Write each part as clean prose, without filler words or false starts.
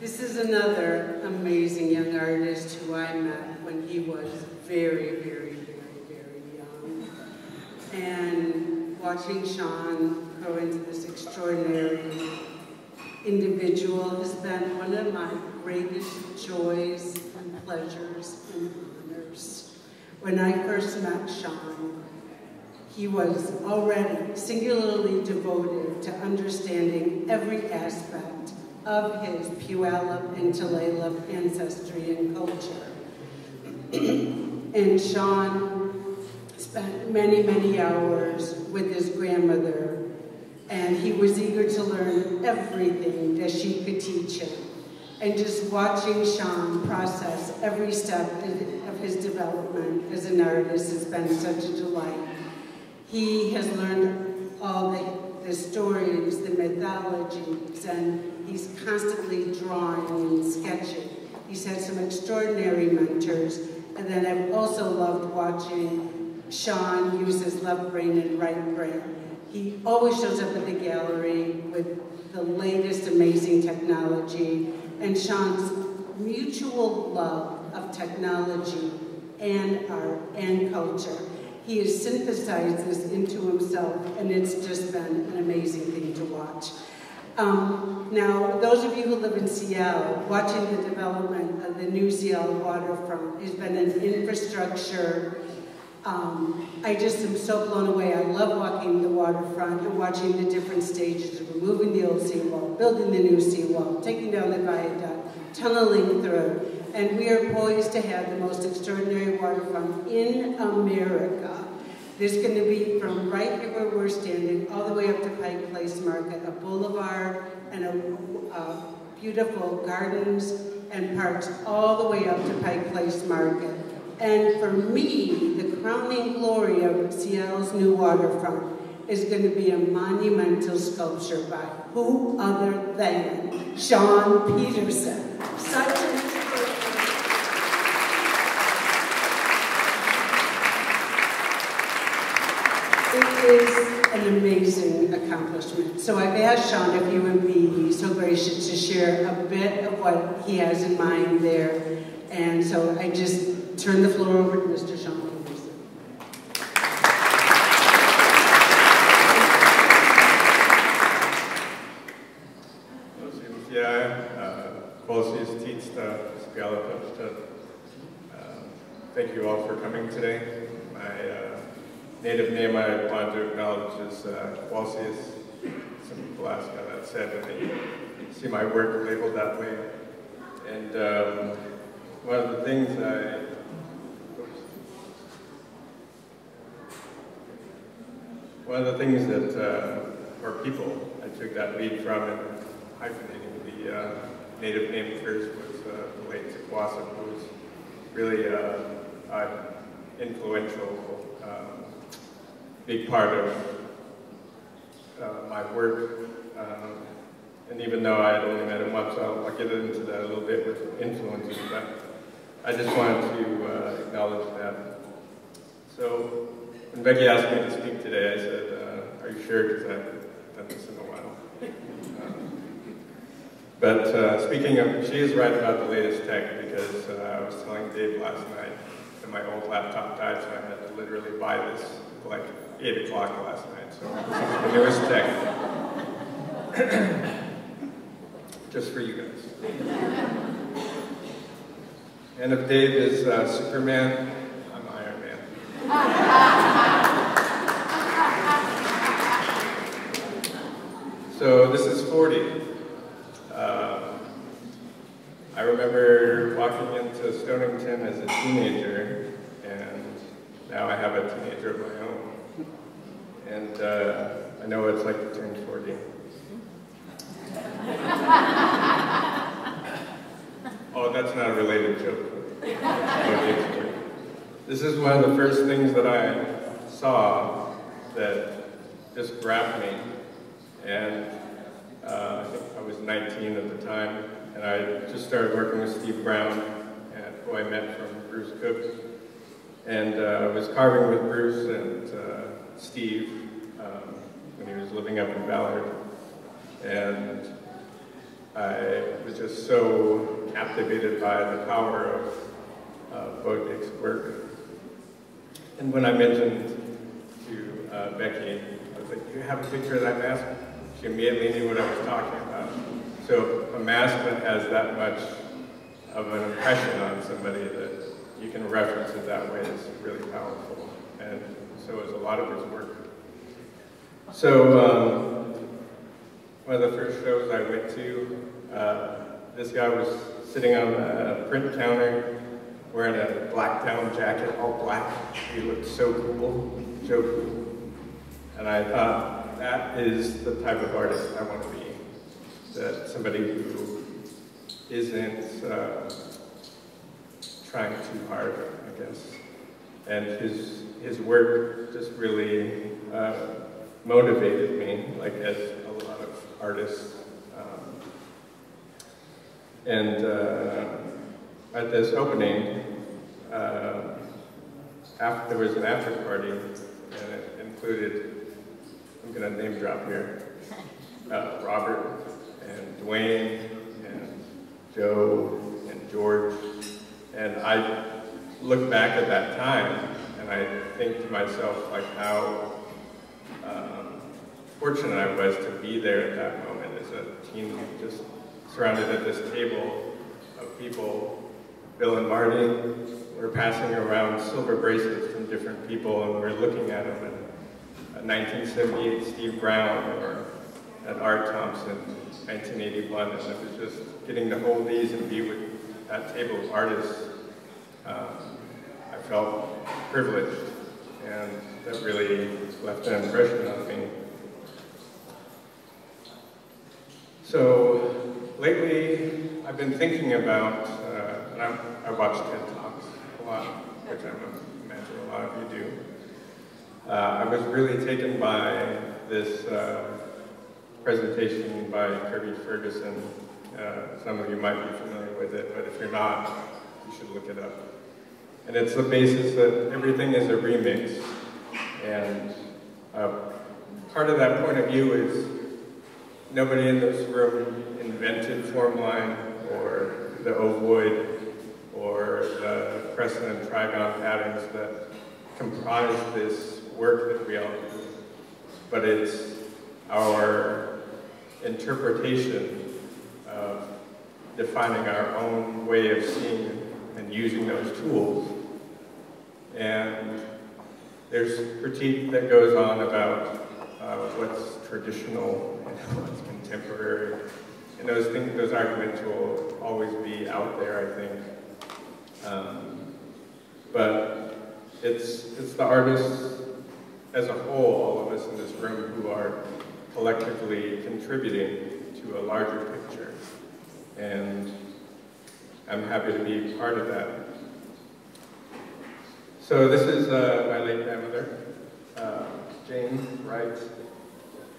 This is another amazing young artist who I met when he was very, very, very, very young. And watching Shaun grow into this extraordinary individual has been one of my greatest joys and pleasures and honors. When I first met Shaun, he was already singularly devoted to understanding every aspect of his Puyallup and Qwalsius ancestry and culture. And Shaun spent many, many hours with his grandmother, and he was eager to learn everything that she could teach him. And just watching Shaun process every step of his development as an artist has been such a delight. He has learned all the stories, the mythologies, and he's constantly drawing and sketching. He's had some extraordinary mentors, and then I've also loved watching Shaun use his left brain and right brain. He always shows up at the gallery with the latest amazing technology, and Shaun's mutual love of technology and art and culture. He has synthesized this into himself, and it's just been an amazing thing to watch. Now, those of you who live in Seattle, watching the development of the new Seattle waterfront has been an infrastructure. I just am so blown away. I love walking the waterfront and watching the different stages of removing the old seawall, building the new seawall, taking down the viaduct, tunneling through. And we are poised to have the most extraordinary waterfront in America. There's going to be, from right here where we're standing, all the way up to Pike Place Market, a boulevard and a beautiful gardens and parks all the way up to Pike Place Market. And for me, the crowning glory of Seattle's new waterfront is going to be a monumental sculpture by who other than Shaun Peterson. Such an It is an amazing accomplishment. So I've asked Shaun if he would be so gracious to share a bit of what he has in mind there. And so I just turn the floor over to Mr. Shaun Peterson. Qwalsius teachta Puyallup. Thank you all for coming today. My native name I want to acknowledge is Qwalsius. Some people ask how that's said when they see my work labeled that way. And one of the things that, or people, I took that lead from in hyphenating the native name first was the late Qwalsius, who was really an influential big part of my work. And even though I had only met him once, I'll get into that a little bit with influences, but I just wanted to acknowledge that. So when Becky asked me to speak today, I said, are you sure? Because I haven't done this in a while. But speaking of, she is right about the latest tech, because I was telling Dave last night that my old laptop died, so I had to literally buy this like 8 o'clock last night. So this is the newest tech. Just for you guys. And if Dave is Superman, I'm Iron Man. So this is 40. I remember walking into Stonington as a teenager, and now I have a teenager of my own. And I know what it's like to turn 40. Oh, that's not a related joke. This is one of the first things that I saw that just grabbed me. And I think I was 19 at the time, and I just started working with Steve Brown, who I met from Bruce Cook. And I was carving with Bruce and Steve when he was living up in Ballard. And I was just so captivated by the power of Bodek's work. And when I mentioned to Becky, I was like, "Do you have a picture of that mask?" She immediately knew what I was talking about. So a mask that has that much of an impression on somebody that you can reference it that way is really powerful. And so is a lot of his work. So one of the first shows I went to, this guy was sitting on a print counter wearing a black down jacket, all black. He looked so cool, so cool. And I thought, that is the type of artist I want to be. That somebody who isn't trying too hard, I guess. And his work just really motivated me, like as a lot of artists. At this opening, there was an after party, and it included, I'm going to name drop here, Robert and Dwayne and Joe and George. And I look back at that time and I think to myself like how fortunate I was to be there at that moment as a teen, just surrounded at this table of people. Bill and Marty were passing around silver bracelets from different people, and we're looking at them. And 1978 Steve Brown, or at Art Thompson, 1981, and it was just getting to hold these and be with that table of artists. I felt privileged, and that really left an impression on me. So lately, I've been thinking about, and I watch TED Talks a lot, which I imagine a lot of you do. I was really taken by this presentation by Kirby Ferguson. Some of you might be familiar with it, but if you're not, you should look it up. And it's the basis that everything is a remix. And part of that point of view is nobody in this room invented formline or the ovoid or the crescent and trigon patterns that comprise this work that we all do. But it's our interpretation of defining our own way of seeing and using those tools. And there's critique that goes on about what's traditional and what's contemporary. And those arguments will always be out there, I think. But it's the artists as a whole, all of us in this room, who are collectively contributing to a larger picture. And I'm happy to be part of that. So this is my late grandmother, Jane Wright,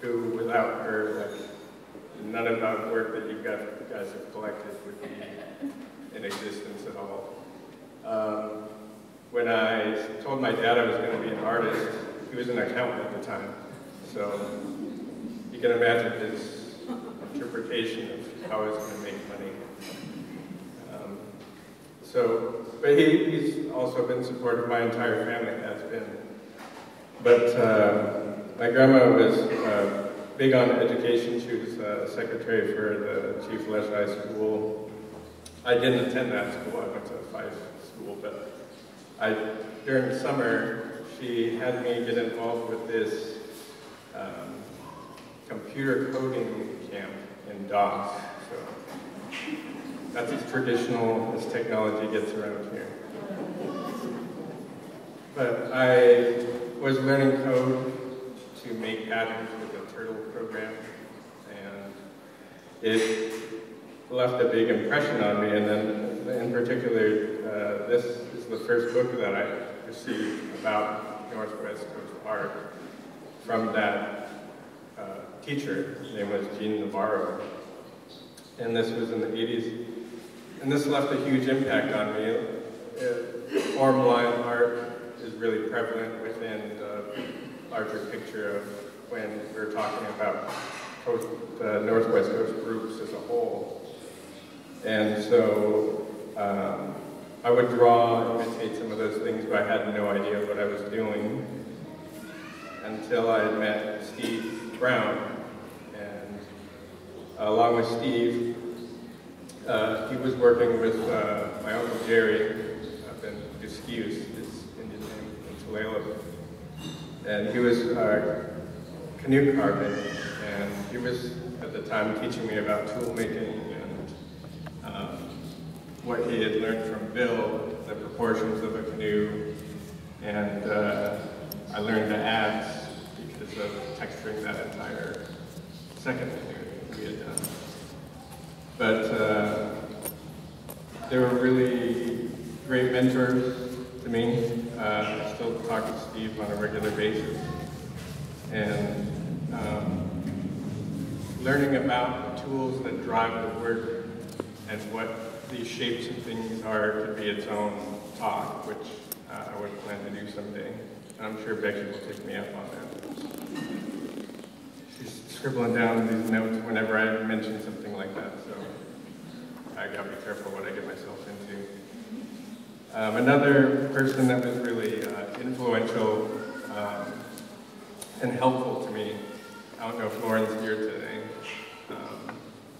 who without her, like, none of that work that you guys have collected would be in existence at all. When I told my dad I was going to be an artist, he was an accountant at the time. So you can imagine his interpretation of how I was going to make money. But he's also been supportive. My entire family has been. But my grandma was big on education. She was secretary for the Chief Leshi School. I didn't attend that school. I went to a Fife school, but during the summer, she had me get involved with this computer coding camp in DOS. So that's as traditional as technology gets around here. But I was learning code to make patterns with the Turtle program, and it left a big impression on me. And then, in particular, this is the first book that I received about Northwest Coast art from that teacher. His name was Gene Navarro, and this was in the 80s. And this left a huge impact on me. Form line art is really prevalent within the larger picture of when we're talking about Northwest Coast groups as a whole. And so I would draw, imitate some of those things, but I had no idea what I was doing until I met Steve Brown. And along with Steve, he was working with my Uncle Jerry up in Qwalsius, his Indian name, in Puyallup. And he was canoe carving, and he was at the time teaching me about tool making and what he had learned from Bill, the proportions of a canoe, and I learned the adze because of texturing that entire second canoe we had done. But they were really great mentors to me. I still talk to Steve on a regular basis. And learning about the tools that drive the work and what these shapes and things are could be its own talk, which I would plan to do someday. And I'm sure Becky will take me up on that. She's scribbling down these notes whenever I mention something like that, so I gotta be careful what I get myself into. Another person that was really influential and helpful to me, I don't know if Lauren's here today,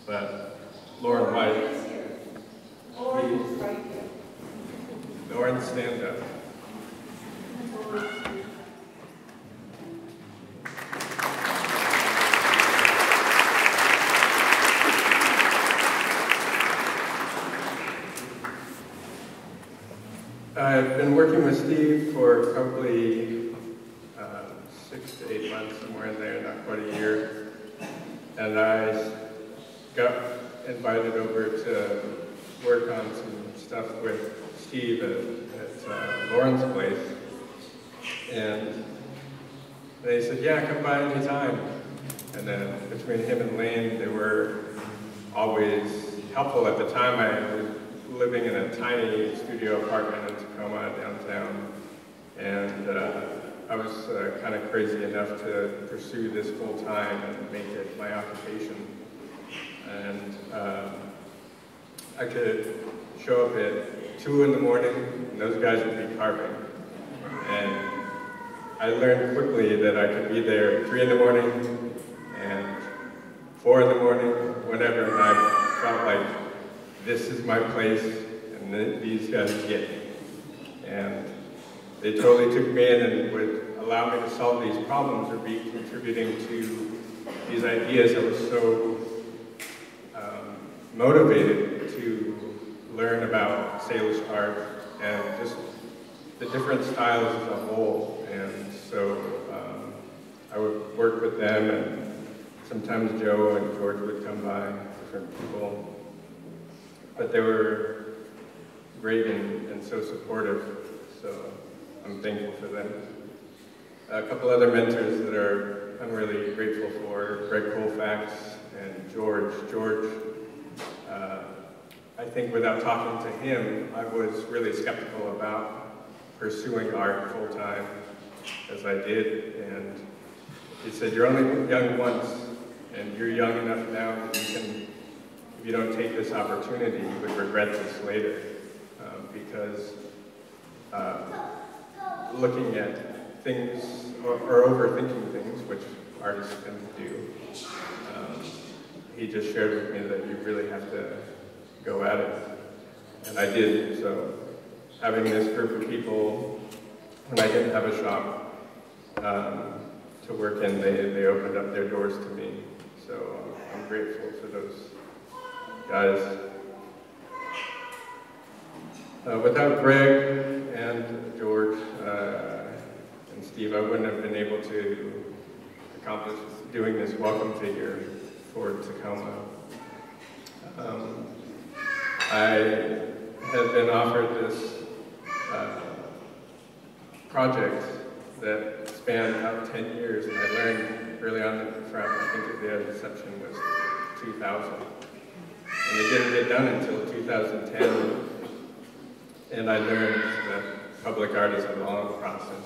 but Lauren White. Lauren's right here. Lauren, stand up. I've been working with Steve for probably 6 to 8 months, somewhere in there, not quite a year. And I got invited over to work on some stuff with Steve at Lauren's place. And they said, yeah, come by anytime. And then between him and Lane, they were always helpful. At the time, I was living in a tiny studio apartment in Tacoma downtown, and I was kind of crazy enough to pursue this full time and make it my occupation. And I could show up at 2 in the morning, and those guys would be carving. And I learned quickly that I could be there at 3 in the morning and 4 in the morning, whenever, and I felt like this is my place, and these guys get me. And they totally took me in and would allow me to solve these problems or be contributing to these ideas. I was so motivated to learn about Salish art and just the different styles as a whole. And so I would work with them, and sometimes Joe and George would come by, different people. But they were great and so supportive, so I'm thankful for them. A couple other mentors that I'm really grateful for, Greg Colfax and George. George, I think without talking to him, I was really skeptical about pursuing art full-time, as I did, and he said, you're only young once, and you're young enough now that you can, if you don't take this opportunity, you would regret this later, because looking at things or overthinking things, which artists tend to do, he just shared with me that you really have to go at it, and I did. So having this group of people, when I didn't have a shop to work in, they opened up their doors to me. So I'm grateful for those guys. Without Greg and George and Steve, I wouldn't have been able to accomplish doing this welcome figure for Tacoma. I had been offered this project that spanned about 10 years, and I learned early on from, I think the inception was 2000. And it didn't get done until 2010. And I learned that public art is a long process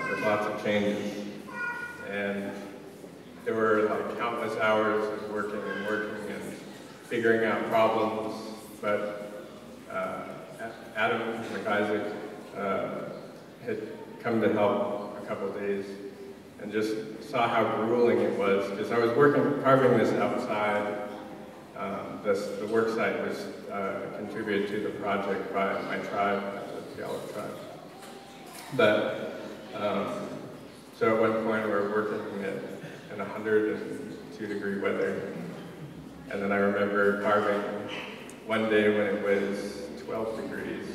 with lots of changes. And there were like countless hours of working and figuring out problems, but Adam McIsaac had come to help a couple days and just saw how grueling it was, because I was carving this outside. The work site was contributed to the project by my tribe, the Puyallup tribe. But, so at one point we were working in 102-degree weather, and then I remember carving one day when it was 12 degrees,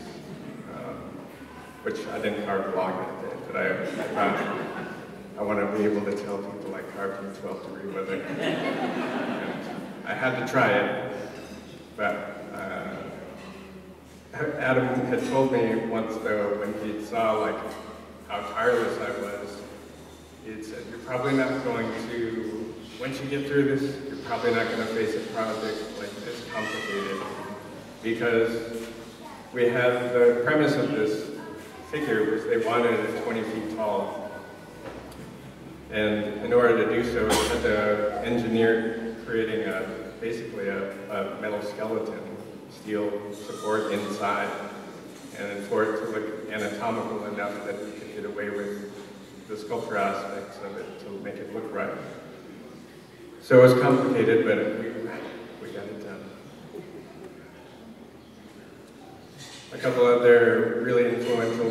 which I didn't carve long that day, but I thought I want to be able to tell people I carved in 12-degree weather. And I had to try it, but Adam had told me once, though, when he saw like how tireless I was, he said, "You're probably not going to, once you get through this, you're probably not going to face a project like this complicated, because we had the premise of this figure was they wanted it 20 feet tall, and in order to do so, we had to engineer creating basically a metal skeleton, steel support inside, and for it to look anatomical enough that we could get away with the sculpture aspects of it to make it look right. So it was complicated, but we got it done. A couple other really influential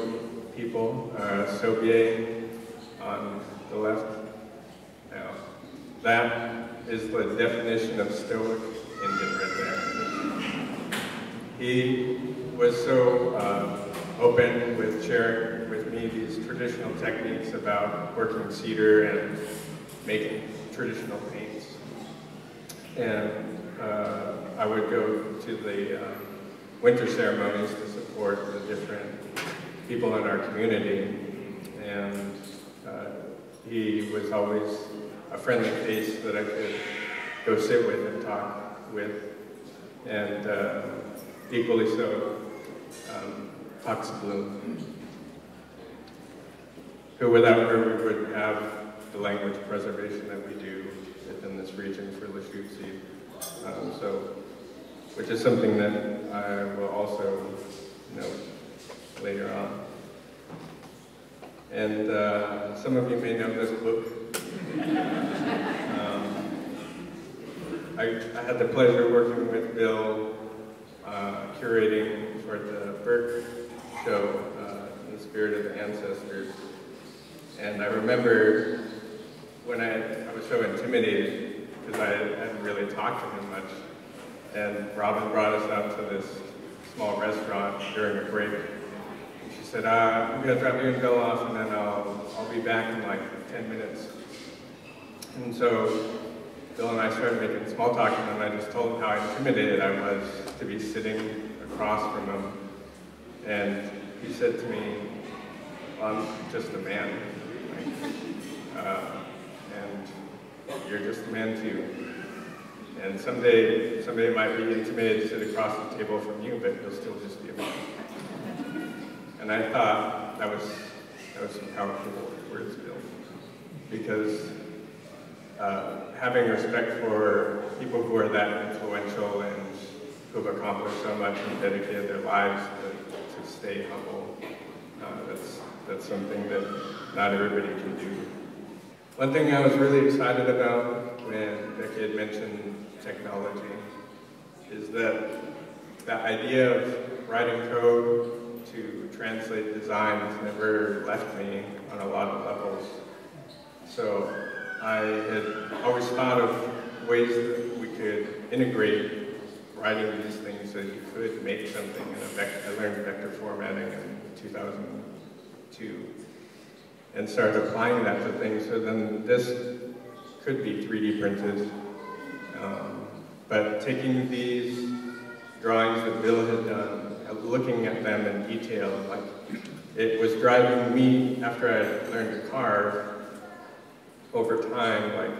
people, Sobier on the left. Now, that is the definition of stoic Indian right there. He was so open with sharing with me these traditional techniques about working cedar and making traditional paints. And I would go to the winter ceremonies to support the different people in our community. And he was always a friendly face that I could go sit with and talk with. And equally so, Fox Bloom, who without her we wouldn't have the language preservation that we do within this region for Lashutsi. Which is something that I will also note later on. And some of you may know this book. I had the pleasure of working with Bill, curating for the Burke show, In the Spirit of the Ancestors. And I remember when I was so intimidated because I hadn't really talked to him much. And Robin brought us out to this small restaurant during a break. And she said, I'm going to drop you and Bill off, and then I'll be back in like 10 minutes. And so Bill and I started making small talk, and I just told him how intimidated I was to be sitting across from him. And he said to me, well, I'm just a man. And you're just a man too. And someday it might be intimidated to sit across the table from you, but you'll still just be a man. And I thought that was some powerful words, Bill, because having respect for people who are that influential and who've accomplished so much and dedicated their lives to stay humble, that's something that not everybody can do. One thing I was really excited about when Becky had mentioned technology is that the idea of writing code to translate designs never left me on a lot of levels. So I had always thought of ways that we could integrate writing these things so you could make something in a vector. I learned vector formatting in 2002 and started applying that to things. So then this could be 3D printed. But taking these drawings that Bill had done, looking at them in detail, like it was driving me, after I learned to carve, over time, like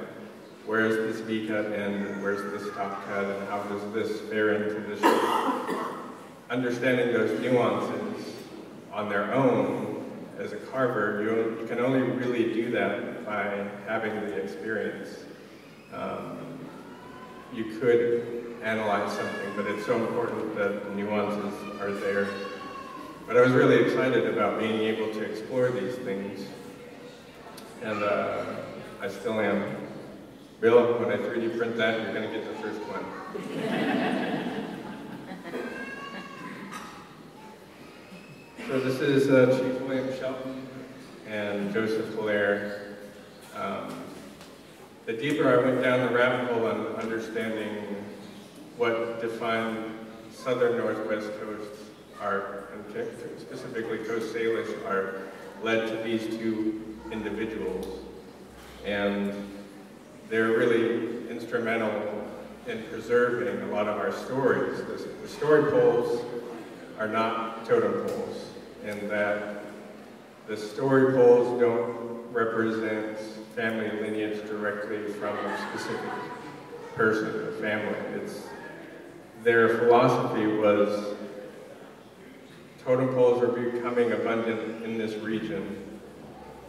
where's this V-cut end and where's this top cut and how does this fare into this shape? Understanding those nuances on their own as a carver, you can only really do that by having the experience. you could analyze something, but it's so important that the nuances are there. But I was really excited about being able to explore these things, and I still am. Bill, when I 3D print that, you're going to get the first one. So this is Chief William Shelton and Joseph Hilaire. The deeper I went down the rabbit hole on understanding what defined southern Northwest Coast art, and specifically Coast Salish art, led to these two individuals. And they're really instrumental in preserving a lot of our stories. The story poles are not totem poles, in that the story poles don't represent family lineage directly from a specific person or family. Their philosophy was totem poles are becoming abundant in this region,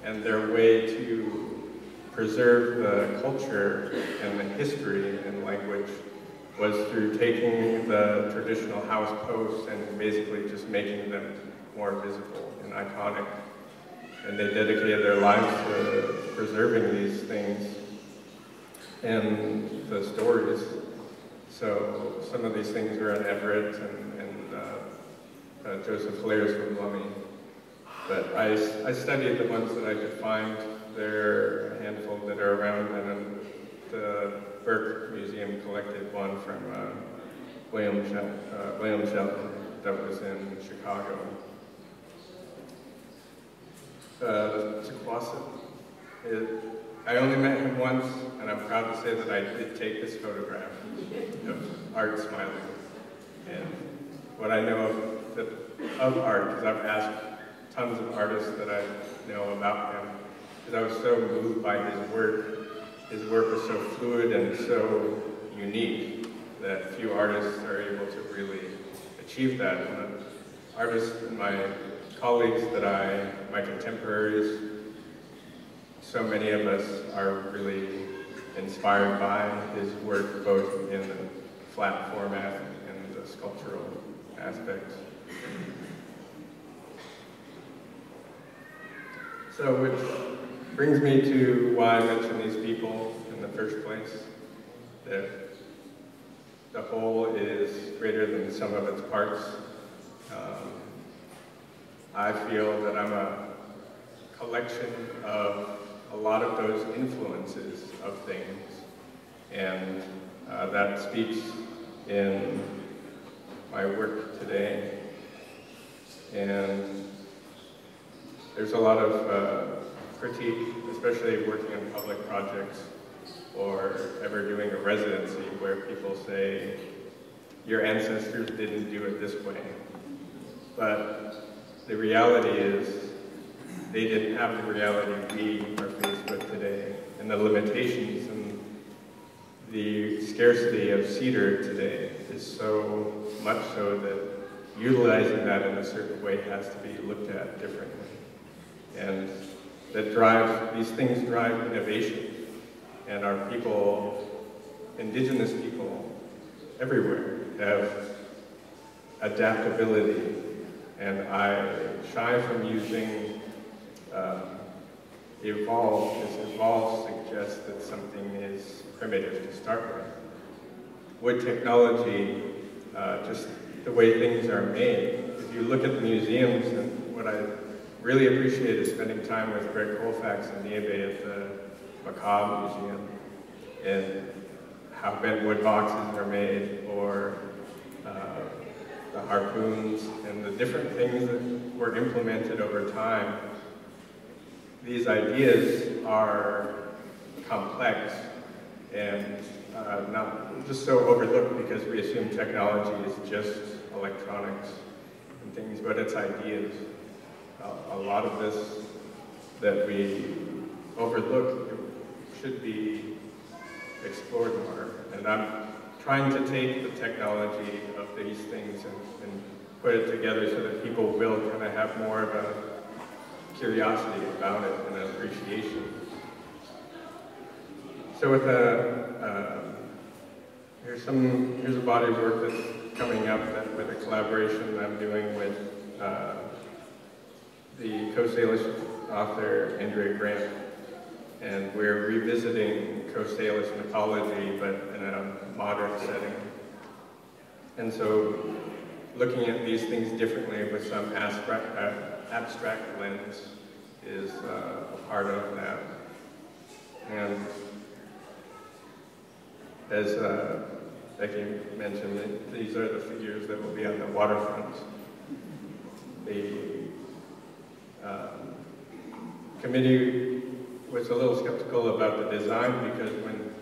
and their way to preserve the culture and the history and language was through taking the traditional house posts and basically just making them more visible and iconic. And they dedicated their lives to preserving these things and the stories. So some of these things are in Everett, and Joseph Hilaire's from Lummi. But I studied the ones that I could find. There are a handful that are around, and the Burke Museum collected one from William Shelton that was in Chicago. Qwalsius. I only met him once, and I'm proud to say that I did take this photograph of art smiling. And what I know of art, because I've asked tons of artists that I know about him, because I was so moved by his work. His work was so fluid and so unique that few artists are able to really achieve that. And the artists and my colleagues my contemporaries, so many of us are really inspired by his work, both in the flat format and the sculptural aspects. So, which brings me to why I mentioned these people in the first place, that the whole is greater than the sum of its parts. I feel that I'm a collection of a lot of those influences of things, and that speaks in my work today. And there's a lot of critique, especially working on public projects or ever doing a residency, where people say, your ancestors didn't do it this way. But the reality is, they didn't have the reality we are faced with today, and the limitations and the scarcity of cedar today is so much so that utilizing that in a certain way has to be looked at differently. And these things drive innovation, and our people, indigenous people everywhere, have adaptability. And I shy from using evolve, because evolve suggests that something is primitive to start with. Wood technology, just the way things are made, if you look at the museums, and what I really appreciate is spending time with Greg Colfax and Niebe at the Macabre Museum, and how bent wood boxes are made, or the harpoons, and the different things that were implemented over time. These ideas are complex and not just so overlooked because we assume technology is just electronics and things, but it's ideas. A lot of this that we overlook should be explored more. And I'm trying to take the technology of these things and put it together so that people will kind of have more of a curiosity about it and an appreciation. So with here's a body of work that's coming up with a collaboration I'm doing with the Qwalsius author Andrea Grant, and we're revisiting Qwalsius mythology, but in a modern setting. And so, looking at these things differently with some abstract lens is a part of that. And as Becky mentioned, these are the figures that will be on the waterfront. The committee was a little skeptical about the design because when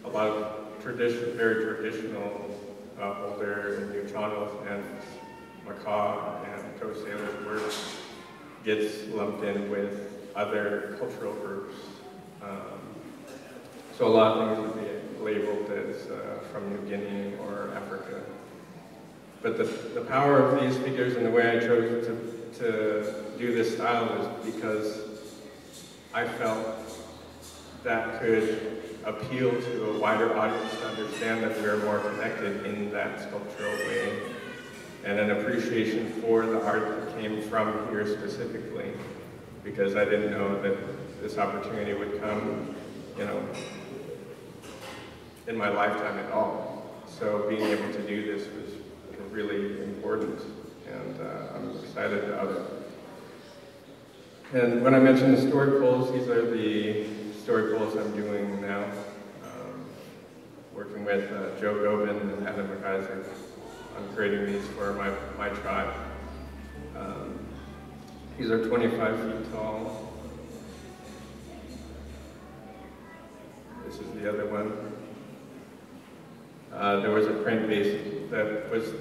a lot of very traditional older and New Channels and macaw and Qwalsius work gets lumped in with other cultural groups. So a lot of things would be labeled as from New Guinea or Africa. But the power of these figures and the way I chose to do this style is because I felt that could appeal to a wider audience to understand that we are more connected in that sculptural way, and an appreciation for the art that came from here specifically, because I didn't know that this opportunity would come, in my lifetime at all. So being able to do this was really important, and I'm excited about it. And when I mentioned the story poles, these are the story poles I'm doing now, working with Joe Gobin and Adam McIsaac on creating these for my tribe. These are 25 feet tall. This is the other one. There was a print base that was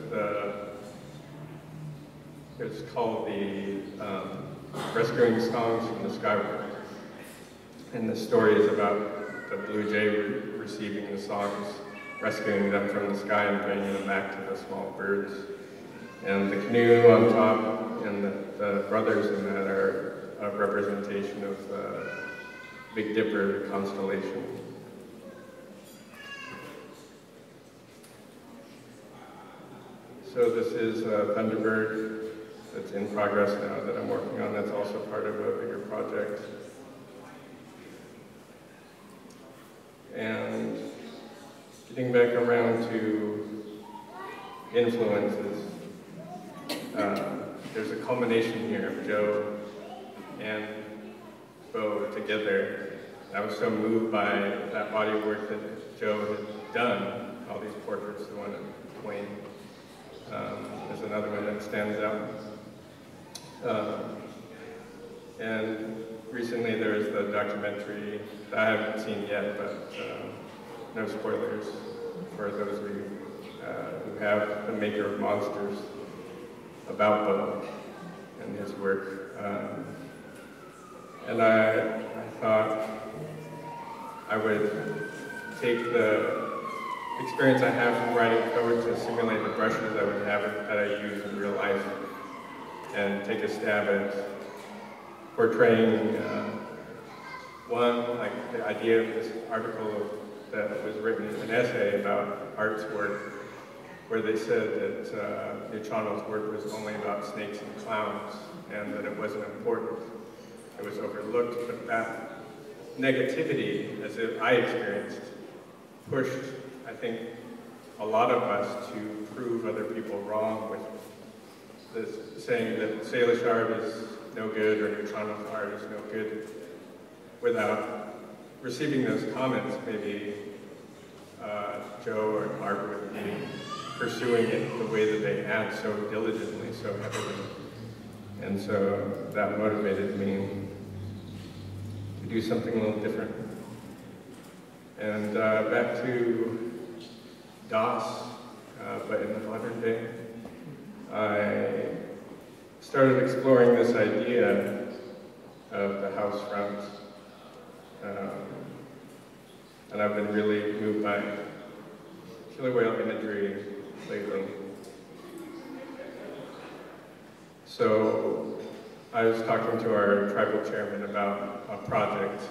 it's called the Rescuing Songs from the Skyward. And the story is about the blue jay receiving the songs, rescuing them from the sky and bringing them back to the small birds. And the canoe on top and the brothers in that are a representation of the Big Dipper constellation. So this is Thunderbird that's in progress now that I'm working on. That's also part of a bigger project. And getting back around to influences, there's a culmination here of Joe and Bo together. I was so moved by that body of work that Joe had done, all these portraits, the one of Twain. There's another one that stands out. And recently there's the documentary that I haven't seen yet, but no spoilers for those of you who have, The Maker of Monsters, about Bo and his work. And I thought I would take the experience I have from writing code to simulate the brushes I would have that I use in real life, and take a stab at portraying one, like the idea of this article that was written, an essay about art's work, where they said that New Channel's work was only about snakes and clowns, and that it wasn't important. It was overlooked, but that negativity, as I experienced, pushed, I think, a lot of us to prove other people wrong with this saying that Salish art is no good or New Channel's art is no good, without receiving those comments. Maybe Joe or Mark would be pursuing it the way that they had so diligently, so heavily. And so that motivated me to do something a little different. And back to DOS, but in the modern day, I started exploring this idea of the house front. And I've been really moved by killer whale imagery lately. So I was talking to our tribal chairman about a project,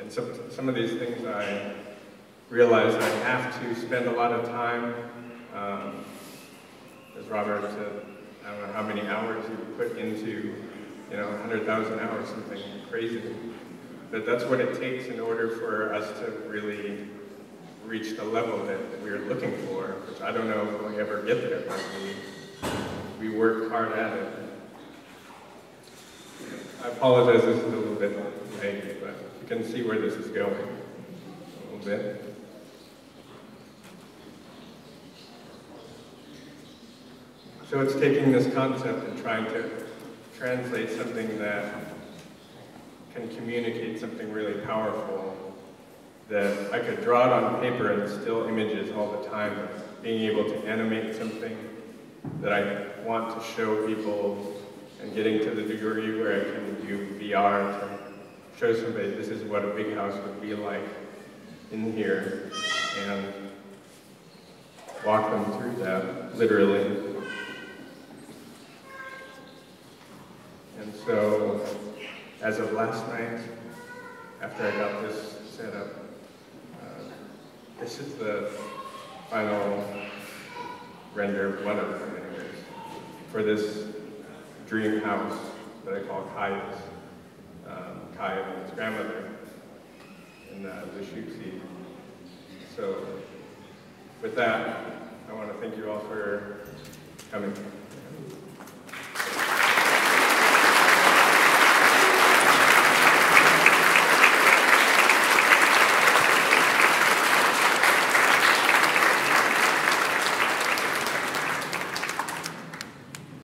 and some of these things I realized I have to spend a lot of time, as Robert said, I don't know how many hours you put into, 100,000 hours, something crazy. But that's what it takes in order for us to really reach the level that we're looking for, which I don't know if we'll ever get there, but we work hard at it. I apologize, this is a little bit vague, but you can see where this is going a little bit. So it's taking this concept and trying to translate something that can communicate something really powerful, that I could draw it on paper and still images all the time, but being able to animate something that I want to show people and getting to the degree where I can do VR to show somebody this is what a big house would be like in here and walk them through that, literally. And so, as of last night, after I got this set up, this is the final render, one of them anyways, for this dream house that I call Kaya's, Kaya and his grandmother in the Shooksy. So with that, I want to thank you all for coming.